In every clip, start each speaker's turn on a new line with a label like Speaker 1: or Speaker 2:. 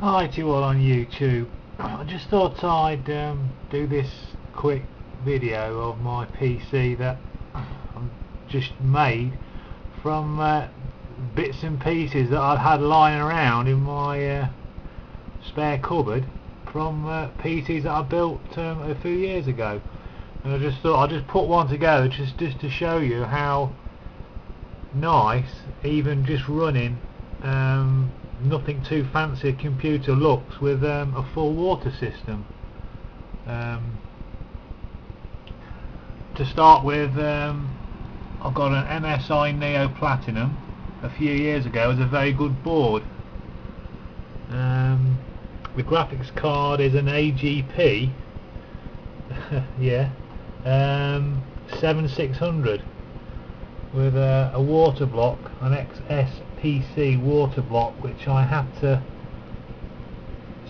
Speaker 1: Hi to you all on YouTube. I just thought I'd do this quick video of my PC that I've just made from bits and pieces that I've had lying around in my spare cupboard from PCs that I built a few years ago. And I just thought I'd just put one together just to show you how nice even just running nothing too fancy a computer looks with a full water system. To start with, I've got an MSI Neo Platinum a few years ago. It was a very good board. The graphics card is an AGP yeah, 7600 with a water block, an XSPC water block, which I had to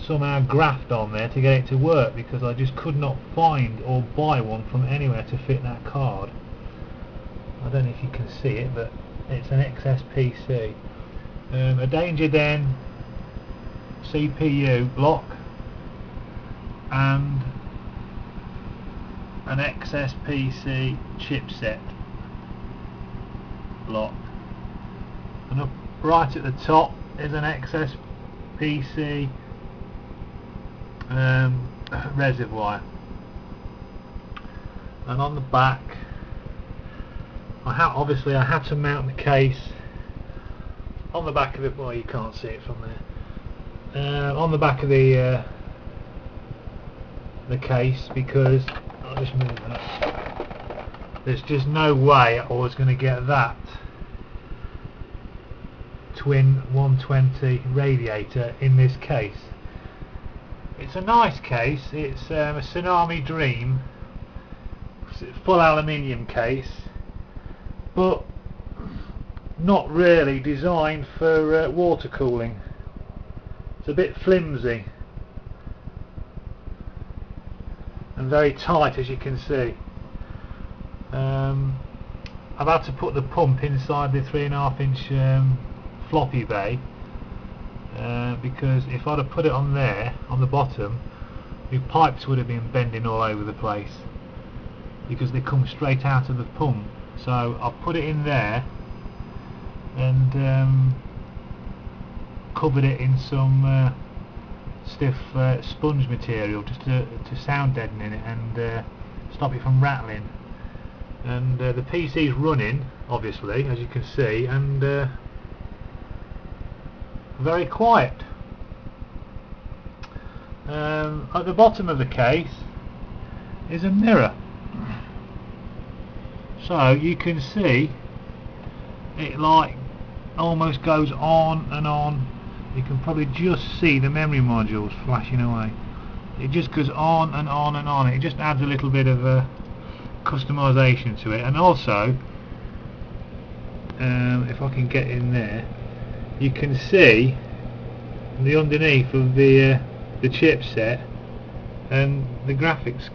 Speaker 1: somehow graft on there to get it to work because I just could not find or buy one from anywhere to fit that card. I don't know if you can see it, but it's an XSPC. A Danger Den CPU block and an XSPC chipset block, and up right at the top is an XSPC reservoir, and on the back obviously I had to mount the case on the back of it. Well, you can't see it from there. On the back of the case, because I'll just move that. There's just no way I was going to get that twin 120 radiator in this case. It's a nice case. It's a Tsunami Dream full aluminium case, but not really designed for water cooling. It's a bit flimsy and very tight, as you can see. I've had to put the pump inside the 3.5 inch floppy bay because if I'd have put it on there on the bottom, the pipes would have been bending all over the place because they come straight out of the pump. So I've put it in there and covered it in some stiff sponge material just to sound deaden in it and stop it from rattling. And the PC's running, obviously, as you can see, and very quiet. At the bottom of the case is a mirror, so you can see it like almost goes on and on. You can probably just see the memory modules flashing away. It just goes on and on and on. It just adds a little bit of customization to it. And also, if I can get in there, you can see the underneath of the chipset and the graphics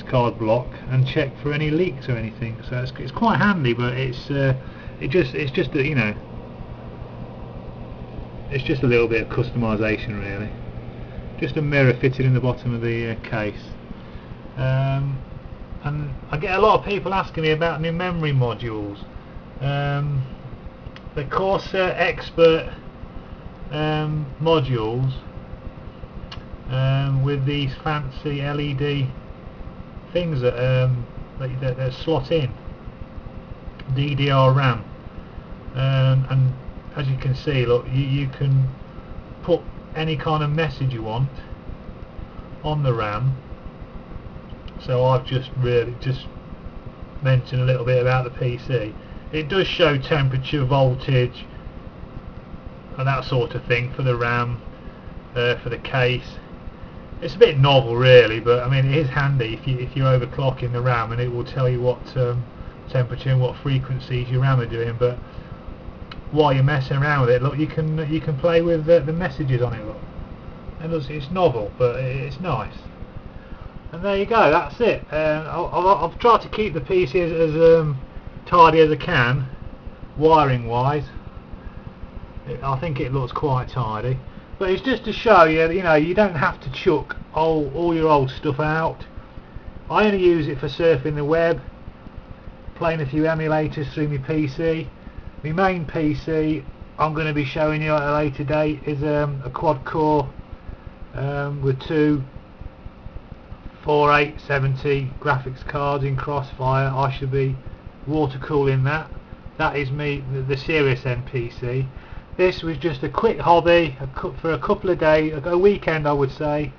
Speaker 1: card block, and check for any leaks or anything. So it's quite handy, but it's just a, you know, it's just a little bit of customization really. Just a mirror fitted in the bottom of the case. And I get a lot of people asking me about new memory modules. The Corsair Expert modules with these fancy LED things that slot in DDR RAM, and as you can see, look, you can put any kind of message you want on the RAM. So I've just mentioned a little bit about the PC. It does show temperature, voltage and that sort of thing for the RAM, for the case. It's a bit novel really, but I mean it is handy if you're overclocking the RAM, and it will tell you what temperature and what frequencies your RAM are doing. But while you're messing around with it, look, you can play with the messages on it. Look, and it's novel, but it's nice. And there you go, that's it. I've tried to keep the PC as tidy as I can, wiring wise. I think it looks quite tidy. But it's just to show you, you know, you don't have to chuck all your old stuff out. I only use it for surfing the web, playing a few emulators through my PC. My main PC, I'm going to be showing you at a later date, is a quad core with two 4870 graphics cards in Crossfire. I should be water cooling that. That is the Serious End PC. This was just a quick hobby for a couple of days, a weekend I would say.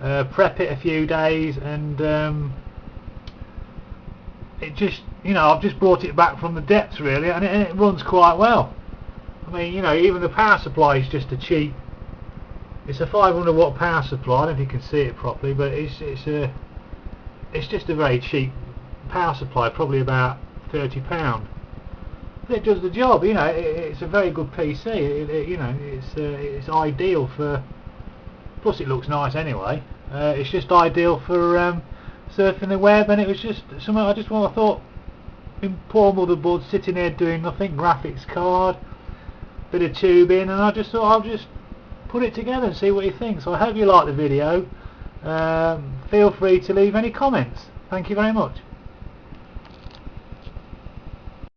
Speaker 1: Prep it a few days, and it just, you know, I've just brought it back from the depths really, and it runs quite well. I mean, you know, even the power supply is just a cheap. It's a 500 watt power supply. I don't know if you can see it properly, but it's just a very cheap power supply, probably about £30. But it does the job. You know, it's a very good PC. You know, it's ideal for. Plus, it looks nice anyway. It's just ideal for surfing the web, and it was just something I thought, in poor mother bud, sitting here doing nothing, graphics card, bit of tubing, and I just thought I'll just put it together and see what you think. So I hope you like the video. Feel free to leave any comments. Thank you very much.